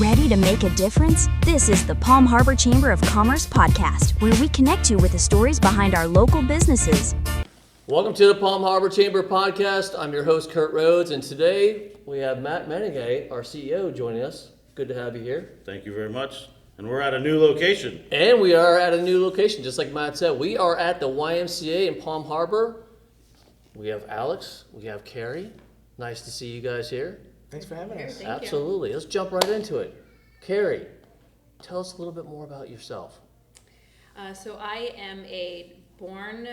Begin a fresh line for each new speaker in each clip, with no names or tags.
Ready to make a difference? This is the Palm Harbor Chamber of Commerce podcast, where we connect you with the stories behind our local businesses.
Welcome to the Palm Harbor Chamber podcast. I'm your host, Kurt Rhodes, and today we have Matt Mennenga, our CEO, joining us. Good to have you here.
Thank you very much. And we're at a new location.
And we are at a new location, just like Matt said. We are at the YMCA in Palm Harbor. We have Alex, we have Karie. Nice to see you guys here.
Thanks for having us.
Absolutely. Let's jump right into it. Karie, tell us a little bit more about yourself.
So I am a born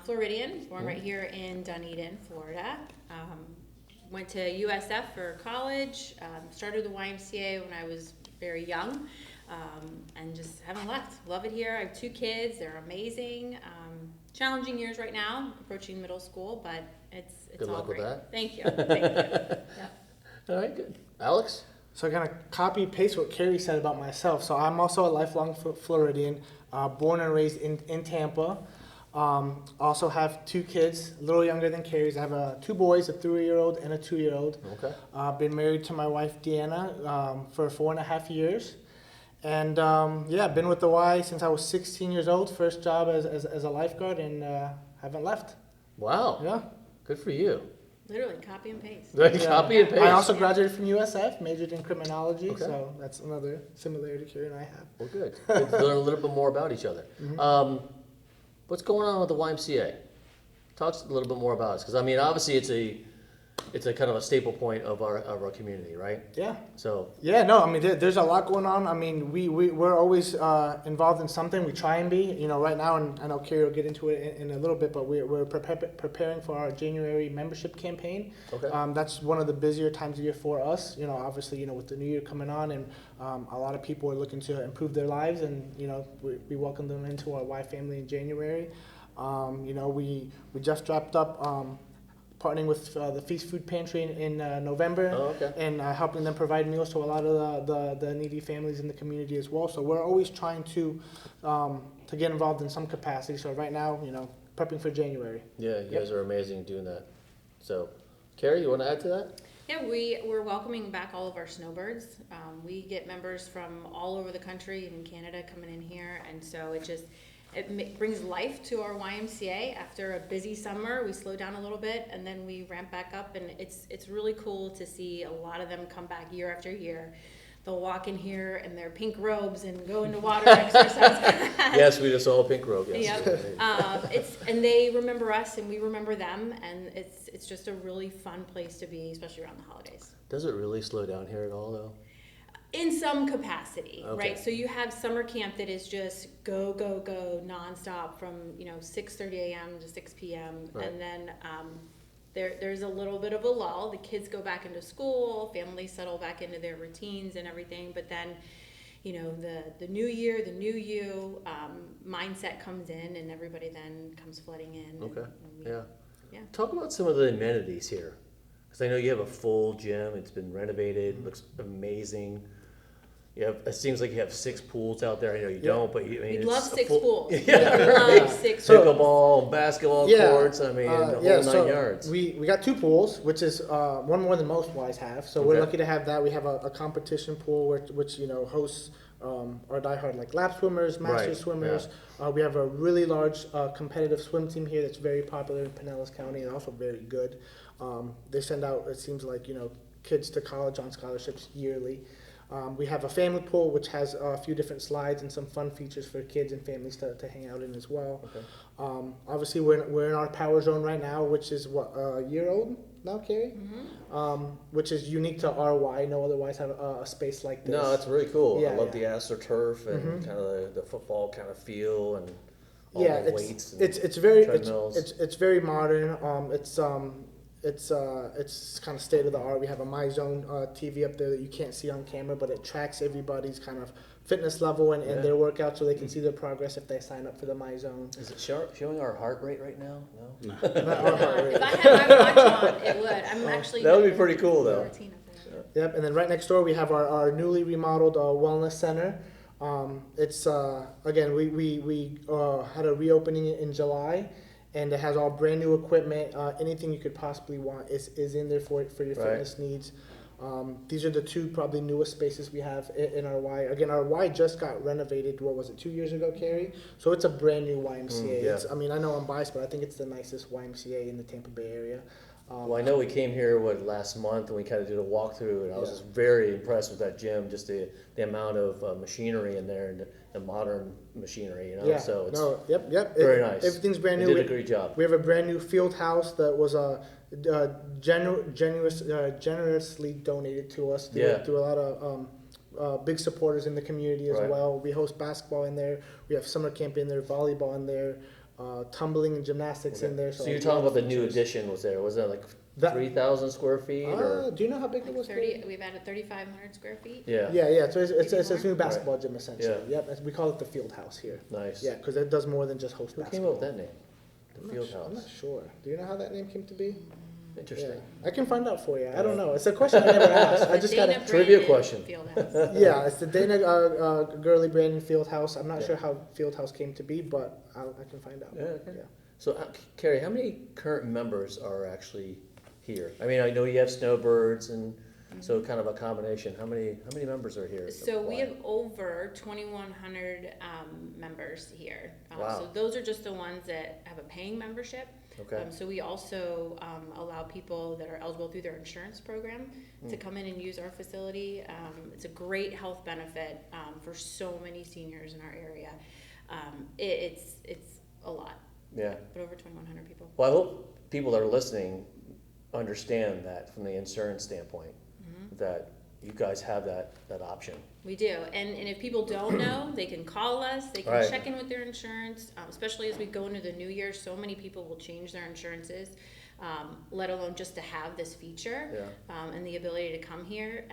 Floridian, born right here in Dunedin, Florida. Went to USF for college, started the YMCA when I was very young, and just haven't left. Love it here. I have 2 kids. They're amazing. Challenging years right now, approaching middle school, but it's
Good
all
luck
great.
with that.
Thank you. Thank you. Yep.
All right, good. Alex?
So I kind of copy paste what Karie said about myself. So I'm also a lifelong Floridian, born and raised in Tampa. Also have 2 kids, a little younger than Karie's. I have 2 boys, a 3-year-old and a 2-year-old.
Okay.
Been married to my wife Deanna for 4.5 years. And been with the Y since I was 16 years old. First job as a lifeguard, and haven't left.
Wow.
Yeah.
Good for you.
Literally copy and paste.
Copy and paste.
I also graduated from USF, majored in criminology,
Okay.
So that's another similarity Karie and I have.
Well, good. Good to learn a little bit more about each other. What's going on with the YMCA? Talk a little bit more about it, because I mean, obviously, it's a kind of a staple point of our community, right?
Yeah.
So.
Yeah, no, I mean, there's a lot going on. I mean, we're always involved in something. We try and be, right now, and I know Karie will get into it in a little bit, but we're preparing for our January membership campaign.
Okay.
That's one of the busier times of year for us. Obviously, with the new year coming on, and a lot of people are looking to improve their lives, and, we welcome them into our Y family in January. We just wrapped up partnering with the Feast Food Pantry in November, and helping them provide meals to a lot of the needy families in the community as well. So we're always trying to get involved in some capacity. So right now, prepping for January.
Yeah, you guys are amazing doing that. So, Karie, you want to add to that?
Yeah, we're welcoming back all of our snowbirds. We get members from all over the country, even Canada, coming in here, and so it brings life to our YMCA. After a busy summer, we slow down a little bit, and then we ramp back up, and it's really cool to see a lot of them come back year after year. They'll walk in here in their pink robes and go into water exercise.
Yes, we just saw a pink robe. Yes.
Yep. And they remember us, and we remember them, and it's just a really fun place to be, especially around the holidays.
Does it really slow down here at all, though?
In some capacity,
Okay.
right? So you have summer camp that is just go, go, go, nonstop from 6:30 a.m. to 6 p.m.
Right.
And then there's a little bit of a lull. The kids go back into school, families settle back into their routines and everything. But then, the new year, the new you mindset comes in, and everybody then comes flooding in.
Okay.
Yeah.
Talk about some of the amenities here, because I know you have a full gym. It's been renovated. Looks amazing. It seems like you have 6 pools out there. I know you don't, but
We'd love 6 pools.
Yeah,
Love 6 pools.
pickleball, basketball courts. I mean, the whole 9 yards.
We got 2 pools, which is one more than most Ys have. So we're lucky to have that. We have a competition pool which hosts our diehard lap swimmers, master swimmers. Yeah. We have a really large competitive swim team here that's very popular in Pinellas County and also very good. They send out, it seems like, kids to college on scholarships yearly. We have a family pool, which has a few different slides and some fun features for kids and families to hang out in as well. Okay. Obviously, we're in our power zone right now, which is a year old now, Karie? Mm-hmm. Which is unique to RY. No other Ys have a space like this.
No, it's really cool.
Yeah,
I love the AstroTurf and kind of the football kind of feel and all the weights.
It's very
treadmills.
It's very modern. It's kind of state of the art. We have a My Zone TV up there that you can't see on camera, but it tracks everybody's kind of fitness level and their workout, so they can see their progress if they sign up for the My Zone.
Is it showing our heart rate right now? No.
If I had my watch on, it would. I'm actually.
That would be pretty cool, though.
Yep, and then right next door we have our newly remodeled wellness center. It's again we had a reopening in July. And it has all brand new equipment. Anything you could possibly want is in there for your fitness needs. These are the two probably newest spaces we have in our Y. Again, our Y just got renovated, what was it, 2 years ago, Karie? So it's a brand new YMCA.
Yeah.
I mean, I know I'm biased, but I think it's the nicest YMCA in the Tampa Bay area.
Well, I know we came here, last month, and we kind of did a walkthrough, and I was
Yeah.
just very impressed with that gym, just the amount of machinery in there, and the modern machinery,
Yeah,
so it's
yep.
very nice.
Everything's brand
They
new.
did a great job.
We have a brand new field house that was generously donated to us through a lot of big supporters in the community as
Right.
well. We host basketball in there. We have summer camp in there, volleyball in there, tumbling and gymnastics in there.
So you're talking about the new
features.
addition was there, was that like
That-
3,000 square feet, or?
Do you know how big it
Like
was?
30, we've added 3,500 square feet.
Yeah,
Yeah. So it's
Maybe
a new
more.
basketball gym essentially.
Yeah.
Yep. We call it the field house here.
nice.
Yeah, because it does more than just host
Who came
basketball.
up with that name? The Field
I'm not
House.
sure. Do you know how that name came to be?
Interesting.
Yeah. I can find out for you. I don't know. It's a question I never asked. I
The
just got
Dana
it.
Trivia
Brandon
question.
Fieldhouse.
Yeah, it's the Dana Gurley Brandon Fieldhouse. I'm not
Yeah.
sure how Fieldhouse came to be, but I can find out.
Yeah, okay. So, Karie, how many current members are actually here? I mean, I know you have snowbirds, and so kind of a combination. How many members are here?
So we have over 2,100 members here.
Wow.
So those are just the ones that have a paying membership.
Okay.
So we also allow people that are eligible through their insurance program to come in and use our facility. It's a great health benefit for so many seniors in our area. It's a lot,
Yeah.
but over 2,100 people.
Well, I hope people that are listening understand that from the insurance standpoint, that you guys have that option.
We do, and if people don't know, they can call us, they can
Right.
check in with their insurance, especially as we go into the new year, so many people will change their insurances, let alone just to have this feature, and the ability to come here,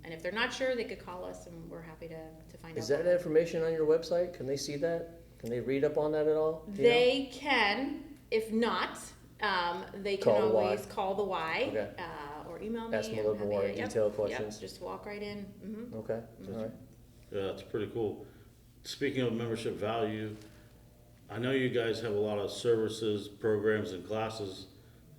and if they're not sure, they could call us, and we're happy to find out.
Is that information on your website? Can they see that? Can they read up on that at all? Do you know?
They can, if not, they can
Call the Y.
always call the Y,
Okay.
or email me.
Ask them a
I'm
little bit more
happy to-
detailed
yep,
questions.
just walk right in.
Okay, all right.
Yeah, that's pretty cool. Speaking of membership value, I know you guys have a lot of services, programs, and classes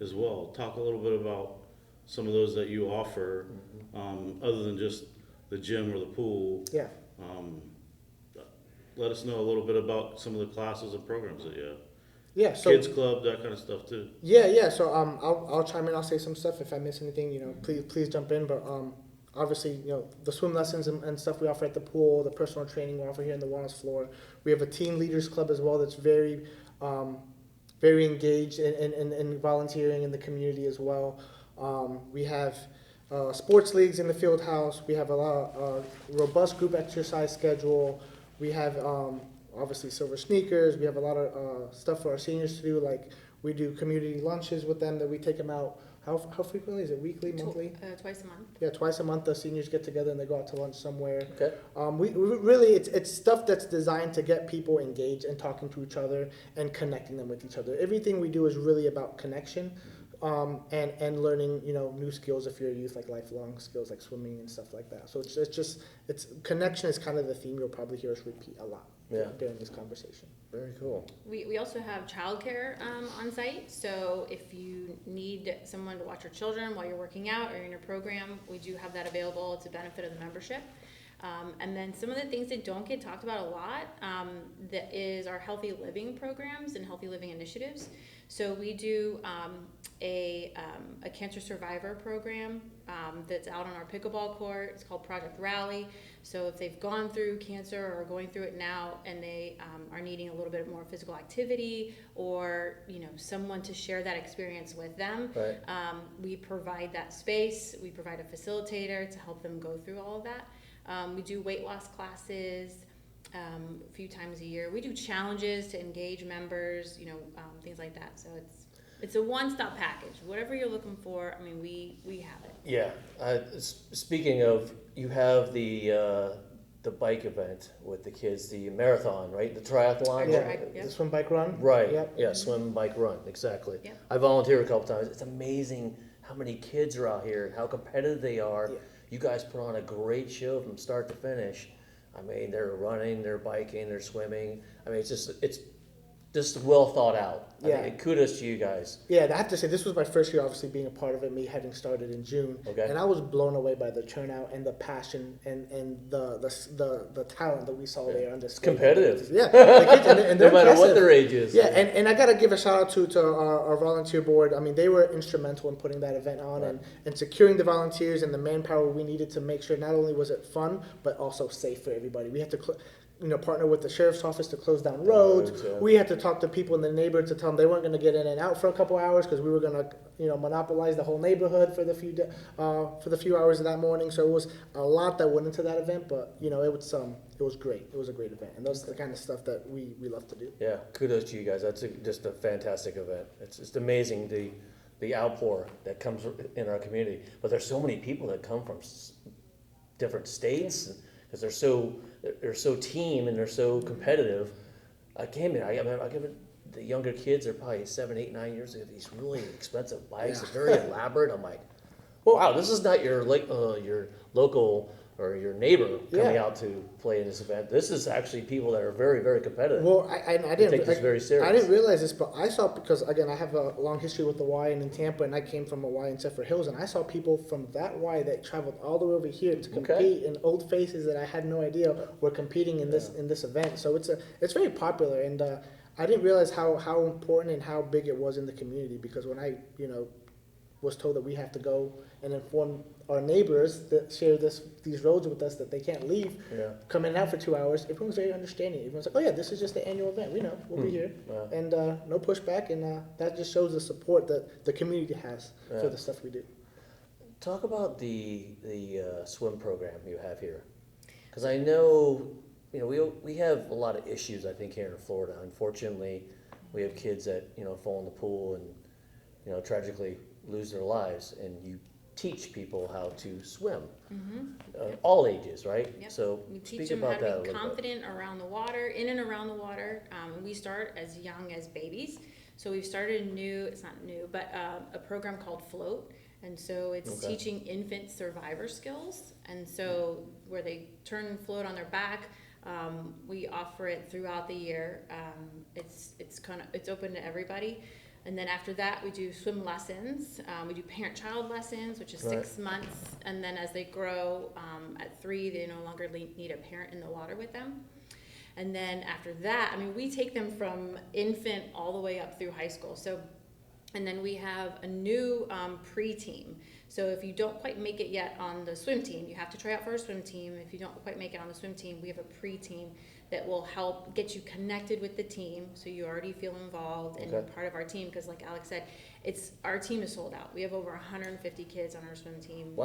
as well. Talk a little bit about some of those that you offer, other than just the gym or the pool.
Yeah.
Let us know a little bit about some of the classes and programs that you have.
Yeah. So
Kids club, that kind of stuff too.
Yeah. So I'll chime in. I'll say some stuff if I miss anything. Please jump in. But obviously, the swim lessons and stuff we offer at the pool, the personal training we offer here in the wellness floor. We have a teen leaders club as well that's very engaged in volunteering in the community as well. We have sports leagues in the field house. We have a lot of robust group exercise schedule. We have obviously silver sneakers. We have a lot of stuff for our seniors to do. Like we do community lunches with them that we take them out. How frequently is it? Weekly, monthly?
Twice a month.
Yeah, twice a month the seniors get together and they go out to lunch somewhere.
Okay.
We really it's stuff that's designed to get people engaged and talking to each other and connecting them with each other. Everything we do is really about connection, and learning new skills if you're a youth, like lifelong skills like swimming and stuff like that. So it's connection is kind of the theme you'll probably hear us repeat a lot during this conversation.
Very cool.
We also have childcare on site, so if you need someone to watch your children while you're working out or in your program, we do have that available. It's a benefit of the membership. And then some of the things that don't get talked about a lot that is our healthy living programs and healthy living initiatives. So we do a cancer survivor program that's out on our pickleball court. It's called Project Rally. So if they've gone through cancer or are going through it now and they are needing a little bit more physical activity or someone to share that experience with them,
Right.
we provide that space. We provide a facilitator to help them go through all of that. We do weight loss classes a few times a year. We do challenges to engage members, things like that. So it's a one-stop package. Whatever you're looking for, we have it.
Yeah. Speaking of, you have the bike event with the kids, the marathon, right? The triathlon.
Yeah,
Right, yeah.
the swim bike run.
Right.
Yep.
Yeah. Swim, bike, run. Exactly.
Yep.
I volunteered a couple times. It's amazing how many kids are out here and how competitive they are.
Yeah.
You guys put on a great show from start to finish. They're running, they're biking, they're swimming. It's just well thought out.
Yeah.
Kudos to you guys.
Yeah, I have to say, this was my first year, obviously, being a part of it, me having started in June.
Okay.
And I was blown away by the turnout and the passion and the talent that we saw there on this.
Competitive.
Yeah. The kids, and they're
No matter what
impressive.
their age is.
Yeah, and I got to give a shout out to our volunteer board. I mean, they were instrumental in putting that event on and securing the volunteers and the manpower we needed to make sure not only was it fun, but also safe for everybody. We had to partner with the sheriff's office to close down roads.
Yeah.
We had to talk to people in the neighborhood to tell them they weren't going to get in and out for a couple hours because we were going to, monopolize the whole neighborhood for the few hours of that morning. So it was a lot that went into that event, but it was great. It was a great event, and those are the kind of stuff that we love to do.
Yeah, kudos to you guys. That's just a fantastic event. It's just amazing the outpour that comes in our community. But there's so many people that come from different states because they're so team and they're so competitive. I came in. I give it. The younger kids are probably 7, 8, 9 years. They have these really expensive bikes. They're very elaborate. I'm like, wow, this is not your local or your neighbor coming out to play in this event. This is actually people that are very, very competitive.
Well, I didn't
take this very serious.
I didn't realize this, but I saw, because again, I have a long history with the Y and in Tampa, and I came from a Y in Zephyr Hills, and I saw people from that Y that traveled all the way over here to compete, and old faces that I had no idea were competing in this event. So it's very popular, and I didn't realize how important and how big it was in the community, because when I was told that we have to go and inform our neighbors that share these roads with us that they can't leave, come in and out for 2 hours, everyone's very understanding. Everyone's like, oh yeah, this is just the annual event. We know, we'll be here.
Wow.
And no pushback, and that just shows the support that the community has for the stuff we do.
Talk about the swim program you have here, because I know we have a lot of issues. I think here in Florida, unfortunately, we have kids that fall in the pool and tragically lose their lives, and you teach people how to swim, all ages, right?
Yep.
So
we
speak
teach them
about
how
that a
to be
little
confident around the water, in and around the water. We start as young as babies. So we've started a program called Float. And so it's teaching infant survivor skills. And so where they turn and float on their back, we offer it throughout the year. It's open to everybody. And then after that, we do swim lessons. We do parent-child lessons, which is 6 months. And then as they grow, at 3, they no longer need a parent in the water with them. And then after that, we take them from infant all the way up through high school. And then we have a new pre-team. So if you don't quite make it yet on the swim team, you have to try out for a swim team. If you don't quite make it on the swim team, we have a pre-team that will help get you connected with the team, so you already feel involved and you're part of our team. Because like Alex said, our team is sold out. We have over 150 kids on our swim team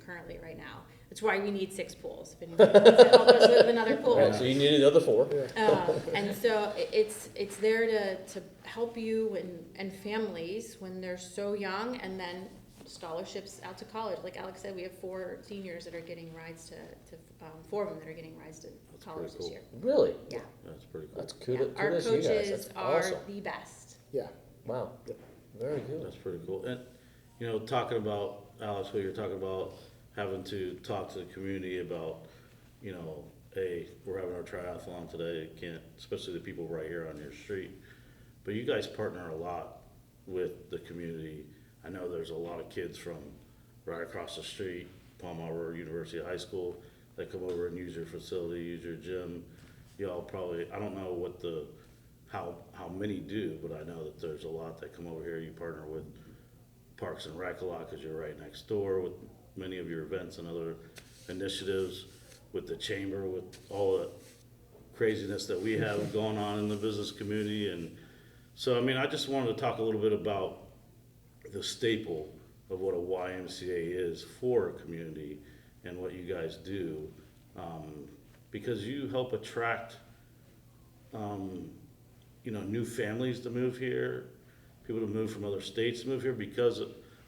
currently right now. That's why we need 6 pools. If anyone wants to help us with another pool.
Right, so you need another 4.
And so it's there to help you and families when they're so young, and then scholarships out to college. Like Alex said, we have 4 seniors that are getting rides to 4 of them that are getting rides to college this year.
Really?
Yeah.
That's pretty cool.
That's kudos
Our
to you guys.
coaches
That's
are
awesome.
the best.
Yeah.
Wow. Very good.
That's pretty cool. And talking about, Alex, what you're talking about, having to talk to the community about, hey, we're having our triathlon today, especially the people right here on your street. But you guys partner a lot with the community. I know there's a lot of kids from right across the street, Palm Harbor University High School, that come over and use your facility, use your gym. Y'all probably, I don't know how many do, but I know that there's a lot that come over here. You partner with Parks and Rec a lot because you're right next door with many of your events and other initiatives, with the chamber, with all the craziness that we have going on in the business community. And so, I just wanted to talk a little bit about the staple of what a YMCA is for a community and what you guys do, because you help attract new families to move here, people to move from other states to move here because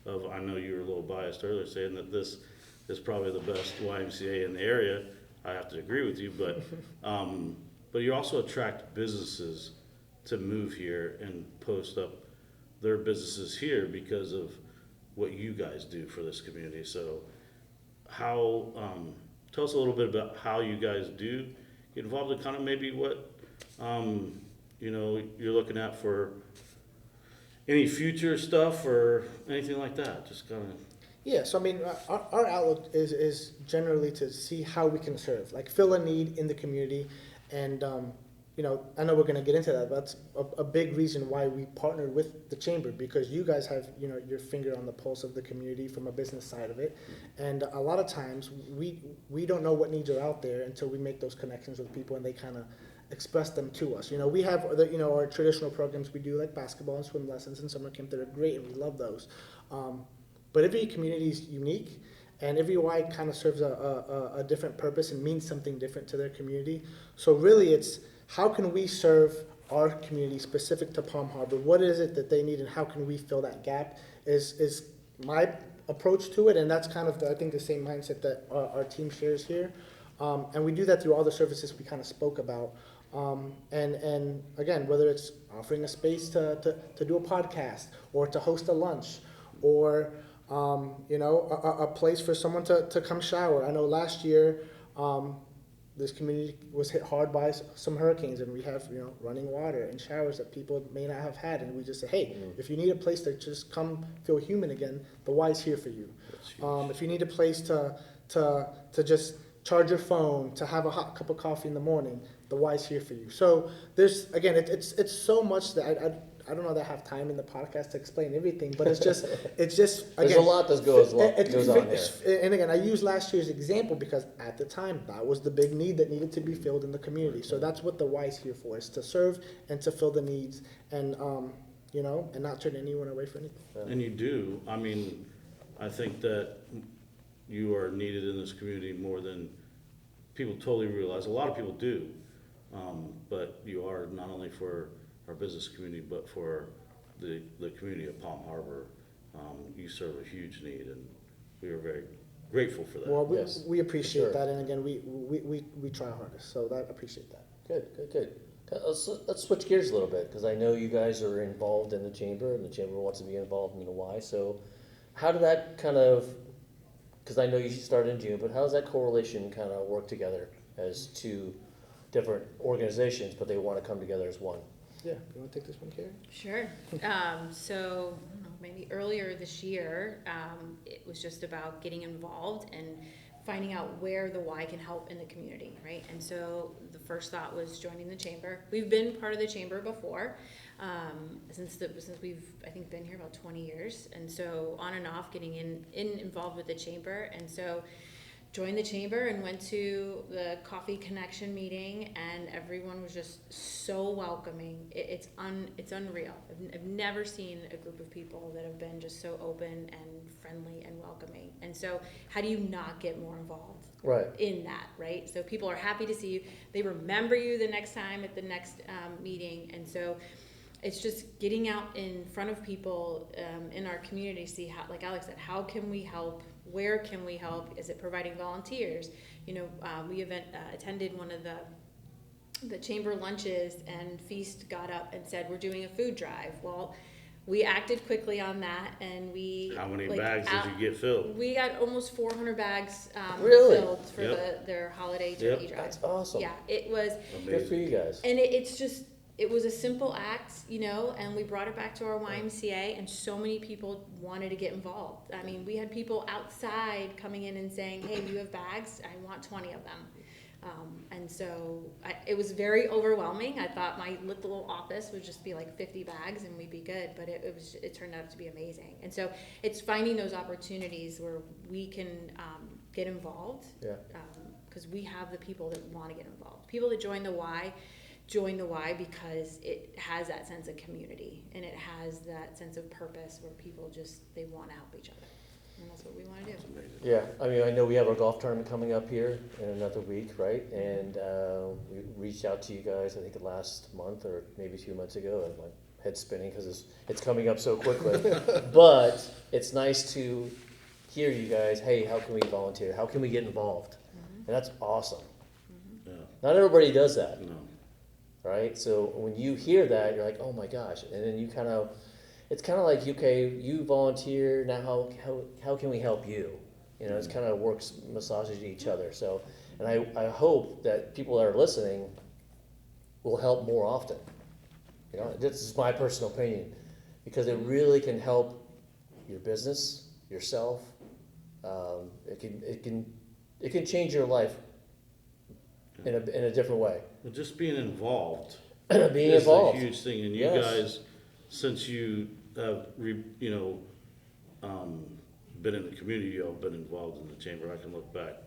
of I know you were a little biased earlier saying that this is probably the best YMCA in the area. I have to agree with you, but you also attract businesses to move here and post up their businesses here because of what you guys do for this community. So tell us a little bit about how you guys do get involved in kind of maybe what you're looking at for any future stuff or anything like that? Just kind of.
Yeah, so I mean, our outlook is generally to see how we can serve, like fill a need in the community. And, I know we're going to get into that, but that's a big reason why we partnered with the Chamber, because you guys have, your finger on the pulse of the community from a business side of it. And a lot of times we don't know what needs are out there until we make those connections with people and they kind of express them to us. We have, our traditional programs we do, like basketball and swim lessons and summer camp, that are great and we love those. But every community is unique, and every Y kind of serves a different purpose and means something different to their community. So really it's, how can we serve our community specific to Palm Harbor? What is it that they need, and how can we fill that gap is my approach to it, and that's kind of, I think, the same mindset that our team shares here. And we do that through all the services we kind of spoke about. And again, whether it's offering a space to do a podcast, or to host a lunch, or a place for someone to come shower. I know last year, this community was hit hard by some hurricanes, and we have, running water and showers that people may not have had. And we just say, hey, if you need a place to just come feel human again, the Y's here for you. If you need a place to just charge your phone, to have a hot cup of coffee in the morning, the Y's here for you. So there's, again, it's so much that I don't know that I have time in the podcast to explain everything, but it's just again,
there's a lot that goes on here.
And again, I use last year's example because at the time that was the big need that needed to be filled in the community. So that's what the Y's here for, is to serve and to fill the needs, and and not turn anyone away from anything.
And you do. I mean, I think that you are needed in this community more than people totally realize. A lot of people do, but you are not only for our business community, but for the community of Palm Harbor. You serve a huge need, and we are very grateful for that.
Well,
Yes,
we appreciate
sure.
that, and again, we try our hardest, so that appreciate that.
Good. Let's switch gears a little bit, because I know you guys are involved in the Chamber, and the Chamber wants to be involved in the Y. So how did that kind of, because I know you started in June, but how does that correlation kind of work together as two different organizations, but they want to come together as one?
Yeah, you want to take this one, Karie?
Sure. So, I don't know, maybe earlier this year, it was just about getting involved and finding out where the Y can help in the community, right? And so the first thought was joining the Chamber. We've been part of the Chamber before, since we've, I think, been here about 20 years. And so on and off getting involved with the Chamber. And so joined the Chamber and went to the Coffee Connection meeting, and everyone was just so welcoming. It's unreal. I've never seen a group of people that have been just so open and friendly and welcoming. And so how do you not get more involved in that, right? So people are happy to see you. They remember you the next time at the next meeting. And so it's just getting out in front of people in our community to see how, like Alex said, how can we help? Where can we help? Is it providing volunteers? We attended one of the Chamber lunches, and Feast got up and said, we're doing a food drive. Well, we acted quickly on that, and we...
How many bags did you get filled?
We got almost 400 bags filled for their holiday turkey drive.
That's awesome.
Yeah, it was...
Good for you guys.
And it was a simple act, and we brought it back to our YMCA, and so many people wanted to get involved. I mean, we had people outside coming in and saying, hey, do you have bags? I want 20 of them. And so it was very overwhelming. I thought my little office would just be like 50 bags and we'd be good, but it turned out to be amazing. And so it's finding those opportunities where we can get involved, because we have the people that want to get involved. People that join the Y because it has that sense of community, and it has that sense of purpose where people they want to help each other. And that's what we want to do.
Yeah, I mean, I know we have our golf tournament coming up here in another week, right? And we reached out to you guys, I think last month or maybe 2 months ago, and my head's spinning because it's coming up so quickly. But it's nice to hear you guys, hey, how can we volunteer? How can we get involved? And that's awesome.
Yeah.
Not everybody does that.
No.
Right? So when you hear that, you're like, oh my gosh. And then it's kind of like, okay, you volunteer, now how can we help you? It's kind of works, massages each other. So, and I hope that people that are listening will help more often. You know, this is my personal opinion, because it really can help your business, yourself. It can change your life in a different way.
Well, just being involved
Being
is
involved.
a huge thing, and you
Yes.
guys, since you have, been in the community, you have been involved in the chamber. I can look back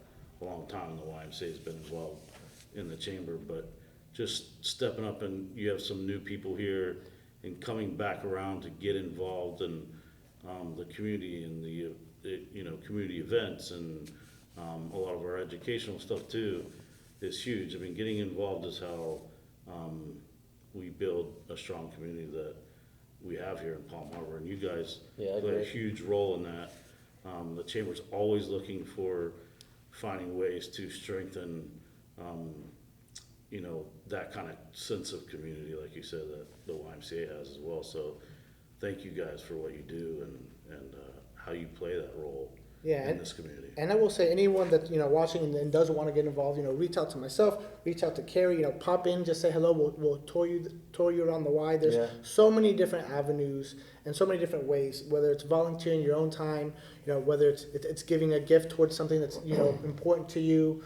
a long time, the YMCA has been involved in the chamber, but just stepping up, and you have some new people here and coming back around to get involved in the community and the community events, and a lot of our educational stuff too is huge. I mean, getting involved is how we build a strong community that we have here in Palm Harbor, and you guys
Yeah, I
play a
agree.
huge role in that. The chamber's always looking for finding ways to strengthen, that kind of sense of community, like you said, that the YMCA has as well. So thank you guys for what you do and how you play that role
Yeah,
in this community.
And I will say, anyone that, watching and does want to get involved, reach out to myself, reach out to Karie, pop in, just say hello. We'll tour you around the Y. There's
Yeah.
so many different avenues and so many different ways, whether it's volunteering your own time, whether it's giving a gift towards something that's, important to you.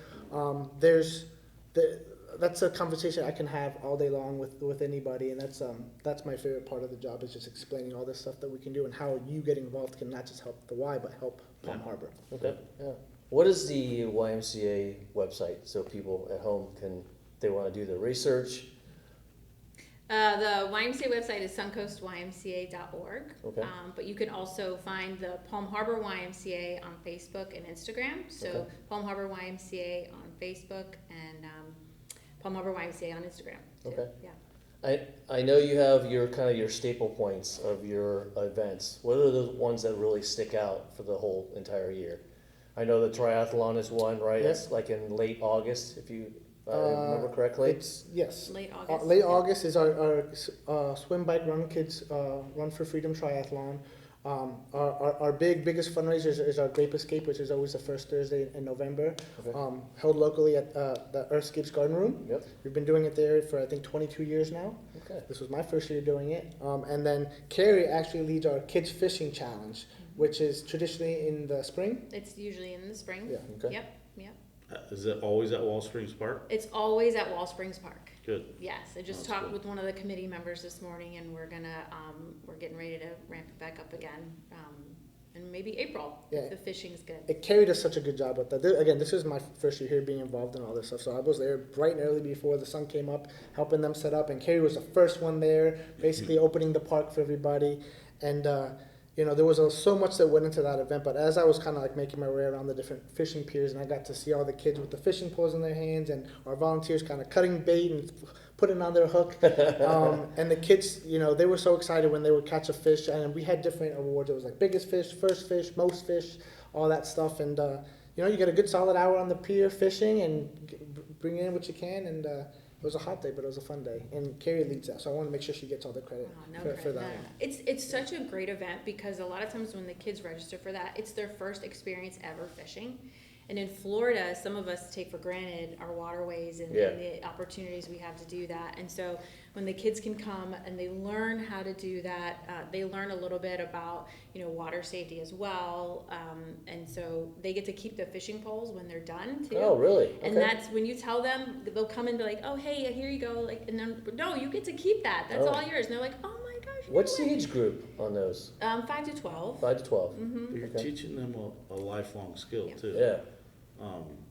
That's a conversation I can have all day long with anybody, and that's my favorite part of the job, is just explaining all this stuff that we can do and how you getting involved can not just help the Y, but help Palm Harbor.
Okay, yeah. What is the YMCA website, so people at home they want to do their research?
The YMCA website is suncoastymca.org.
Okay.
But you can also find the Palm Harbor YMCA on Facebook and Instagram. So
Okay.
Palm Harbor YMCA on Facebook and Palm Harbor YMCA on Instagram. Too.
Okay.
Yeah.
I know you have your staple points of your events. What are the ones that really stick out for the whole entire year? I know the triathlon is one, right?
Yeah.
It's like in late August, if you remember correctly.
Yes.
Late August.
Late
Yeah.
August is our swim-bike-run kids run for freedom triathlon. Our biggest fundraiser is our Grape Escape, which is always the first Thursday in November,
Okay.
held locally at the Earthscapes Garden Room.
Yep.
We've been doing it there for I think 22 years now.
Okay.
This was my first year doing it. And then Karie actually leads our Kids Fishing Challenge, which is traditionally in the spring.
It's usually in the spring.
Yeah.
Okay.
Yep.
Is it always at Wall Springs Park?
It's always at Wall Springs Park.
Good.
Yes, I just
That's
talked
cool.
with one of the committee members this morning, and we're getting ready to ramp it back up again, in maybe April.
Yeah.
If the fishing's good.
Karie does such a good job with that. Again, this is my first year here being involved in all this stuff. So I was there bright and early before the sun came up, helping them set up. And Karie was the first one there, basically opening the park for everybody. And, there was so much that went into that event. But as I was kind of like making my way around the different fishing piers, and I got to see all the kids with the fishing poles in their hands, and our volunteers kind of cutting bait and putting on their hook. And the kids, they were so excited when they would catch a fish. And we had different awards. It was like biggest fish, first fish, most fish, all that stuff. And, you get a good solid hour on the pier fishing and bring in what you can. And it was a hot day, but it was a fun day. And Karie leads that, so I want to make sure she gets all the credit for that.
No. It's such a great event, because a lot of times when the kids register for that, it's their first experience ever fishing. And in Florida, some of us take for granted our waterways and the opportunities we have to do that. And so when the kids can come and they learn how to do that, they learn a little bit about, water safety as well. And so they get to keep the fishing poles when they're done too.
Oh, really?
And
Okay.
that's when you tell them, they'll come and be like, oh, hey, here you go. Like, and then, no, you get to keep that. That's
Oh.
all yours. And they're like, oh my gosh. no
What's the
way."
age group on those?
5 to 12.
5 to 12?
Mm-hmm.
You're
Okay.
teaching them a lifelong skill
Yeah.
too.
Yeah.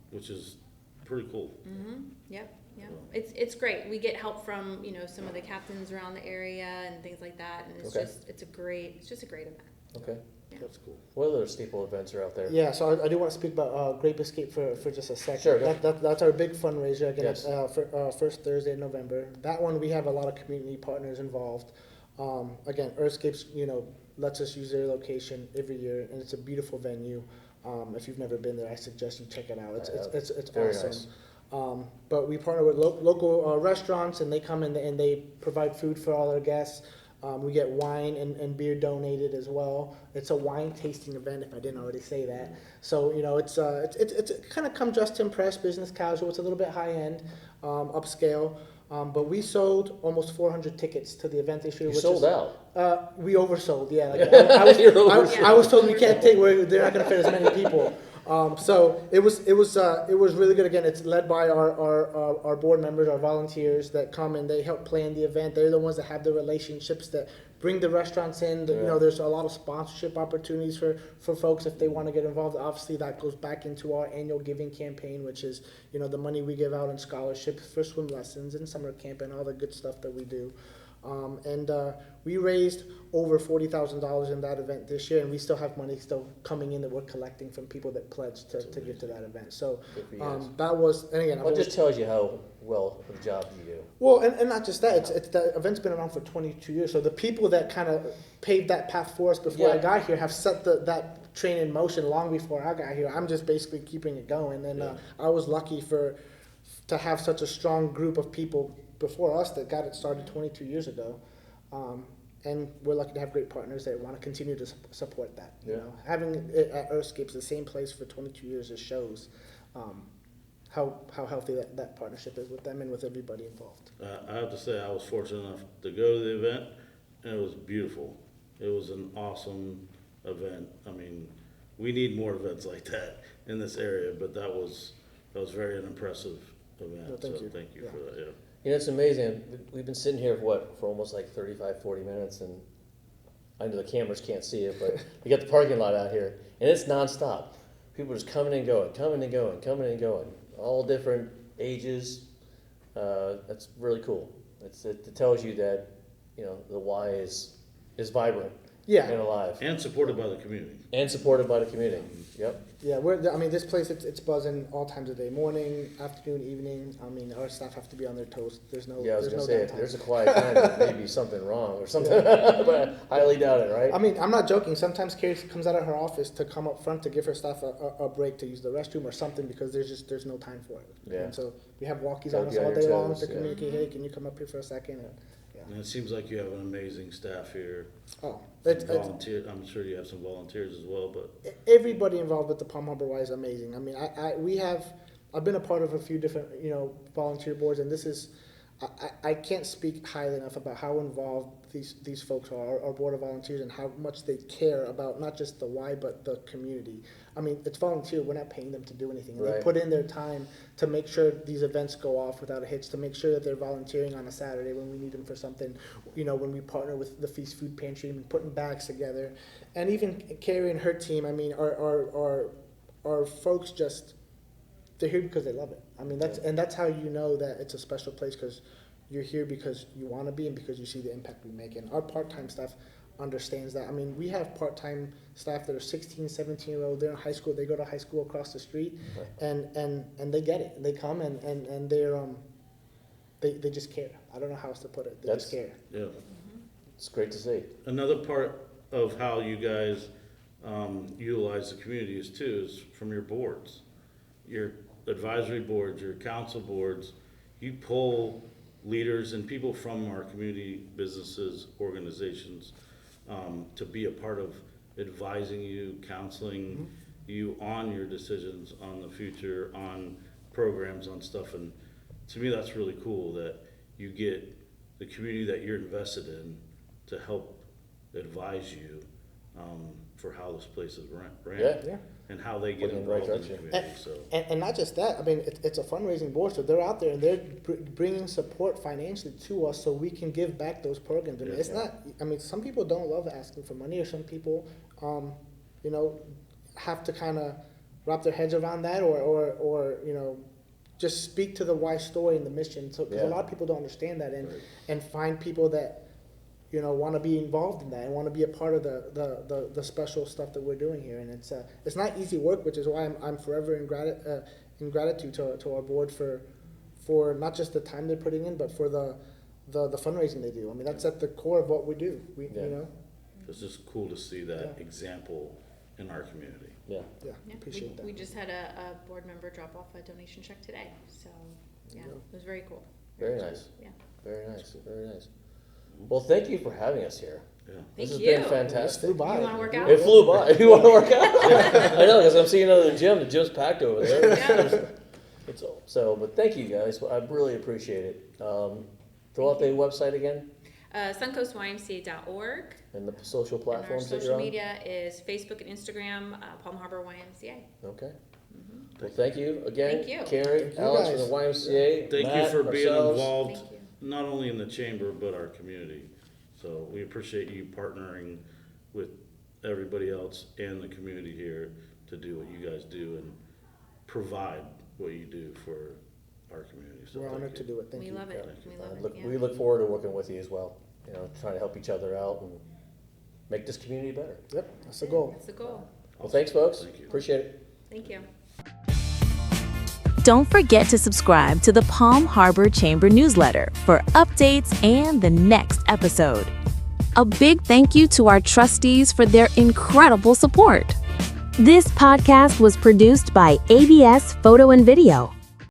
Which is pretty cool.
Mm-hmm. Yep. It's great. We get help from, some of the captains around the area and things like that. And it's
Okay.
it's just a great event.
Okay.
Yeah.
That's cool.
What other staple events are out there?
Yeah, so I do want to speak about Grape Escape for just a second.
Sure, go.
That's our big fundraiser again.
Yes.
For first Thursday in November. That one we have a lot of community partners involved. Again, Earthscapes, lets us use their location every year, and it's a beautiful venue. If you've never been there, I suggest you check it out. It's
Very
awesome.
nice.
But we partner with local restaurants, and they come in and they provide food for all our guests. We get wine and beer donated as well. It's a wine tasting event, if I didn't already say that. So it's kind of come dressed to impress, business casual. It's a little bit high end, upscale. But we sold almost 400 tickets to the event this year.
You
which
sold
is,
out.
We oversold, yeah. Like, I was told we can't take, they're not going to fit as many people. So it was really good. Again, it's led by our board members, our volunteers that come and they help plan the event. They're the ones that have the relationships that bring the restaurants in. You know, there's a lot of sponsorship opportunities for folks if they want to get involved. Obviously, that goes back into our annual giving campaign, which is, you know, the money we give out in scholarships for swim lessons and summer camp and all the good stuff that we do. We raised over $40,000 in that event this year, and we still have money still coming in that we're collecting from people that pledged to give to that event. So that was, and again,
Well, it just tells you how well of a job you do.
well, and not just that, it's the event's been around for 22 years. So the people that kind of paved that path for us before I got here have set that train in motion long before I got here. I'm just basically keeping it going, and I was lucky to have such a strong group of people before us that got it started 22 years ago. And we're lucky to have great partners that want to continue to support that. You know, having it at Earthscape's the same place for 22 years just shows how healthy that partnership is with them and with everybody involved.
I have to say, I was fortunate enough to go to the event, and it was beautiful. It was an awesome event. I mean, we need more events like that in this area, but that was very an impressive event.
Well, thank you.
Thank you for that. Yeah.
You know, it's amazing. We've been sitting here for almost like 35, 40 minutes, and I know the cameras can't see it, but you got the parking lot out here, and it's nonstop. People are just coming and going, coming and going, coming and going, all different ages. That's really cool. It tells you that, you know, the Y is vibrant and alive.
And supported by the community.
And supported by the community. Yep.
Yeah, this place, it's buzzing all times of day, morning, afternoon, evening. I mean, our staff have to be on their toes. There's no,
Yeah, I was
there's
gonna
no
say, if
downtime.
there's a quiet time, there may be something wrong or something, but I highly doubt it, right?
I mean, I'm not joking. Sometimes Karie comes out of her office to come up front to give her staff a break to use the restroom or something because there's no time for it.
Yeah.
And so we have walkies
Gotta
on us
be on
all
your
day long
toes,
to
yeah.
communicate, hey, can you come up here for a second?
And it seems like you have an amazing staff here.
Oh,
I'm sure you have some volunteers as well, but
everybody involved with the Palm Harbor Y is amazing. I mean, I've been a part of a few different, you know, volunteer boards, and this is, I can't speak highly enough about how involved these folks are, our board of volunteers, and how much they care about not just the Y, but the community. I mean, it's volunteer, we're not paying them to do anything.
Right.
They put in their time to make sure these events go off without a hitch, to make sure that they're volunteering on a Saturday when we need them for something, you know, when we partner with the Feast Food Pantry and putting bags together. And even Karie and her team, I mean, our folks just, they're here because they love it. I mean, that's how you know that it's a special place, because you're here because you want to be and because you see the impact we make. And our part-time staff understands that. I mean, we have part-time staff that are 16, 17-year-old. They're in high school. They go to high school across the street, and they get it. They come and they just care. I don't know how else to put it. They just care.
yeah.
It's great to see.
Another part of how you guys utilize the community is from your boards, your advisory boards, your council boards. You pull leaders and people from our community, businesses, organizations, to be a part of advising you, counseling you on your decisions, on the future, on programs, on stuff. And to me, that's really cool that you get the community that you're invested in to help advise you for how this place is ran
Yeah.
and how they get
Put it in the right
involved in the
direction.
community. So.
And not just that, I mean, it's a fundraising board, so they're out there and they're bringing support financially to us so we can give back those programs. I mean, it's not, I mean, some people don't love asking for money, or some people, you know, have to kind of wrap their heads around that or, you know, just speak to the why story and the mission. So, because a lot of people don't understand that and find people that, you know, want to be involved in that and want to be a part of the special stuff that we're doing here. And it's not easy work, which is why I'm forever in gratitude to our board for not just the time they're putting in, but for the fundraising they do. I mean, that's at the core of what we do. You know.
It's just cool to see that example in our community.
Yeah.
Yeah, appreciate that.
We just had a board member drop off a donation check today, so yeah, it was very cool.
Very nice.
Yeah.
Very nice. Very nice. Well, thank you for having us here.
Yeah.
This has
Thank
been
you.
fantastic.
Flew by.
You want to work out?
It flew by. You want to work out? I know, because I'm seeing another gym. The gym's packed over there.
Yeah.
But thank you guys. I really appreciate it. Throw out the website again
suncoastymca.org.
and the social
And our
platforms that you're
social
on.
media is Facebook and Instagram, Palm Harbor YMCA.
Okay. Well, thank you again,
Thank you.
Carrie,
Thank you,
Alex
guys.
from the YMCA.
Thank
Matt,
you for being
ourselves.
involved,
Thank you.
not only in the chamber, but our community. So we appreciate you partnering with everybody else and the community here to do what you guys do and provide what you do for our community. So
We're
thank
honored
you.
to do it. Thank
We
you.
love it. We love it.
We
Yeah.
look forward to working with you as well. You know, trying to help each other out and make this community better.
Yep, that's the goal.
That's the goal.
Well, thanks, folks.
Thank you.
Appreciate it.
Thank you.
Don't forget to subscribe to the Palm Harbor Chamber newsletter for updates and the next episode. A big thank you to our trustees for their incredible support. This podcast was produced by ABS Photo and Video.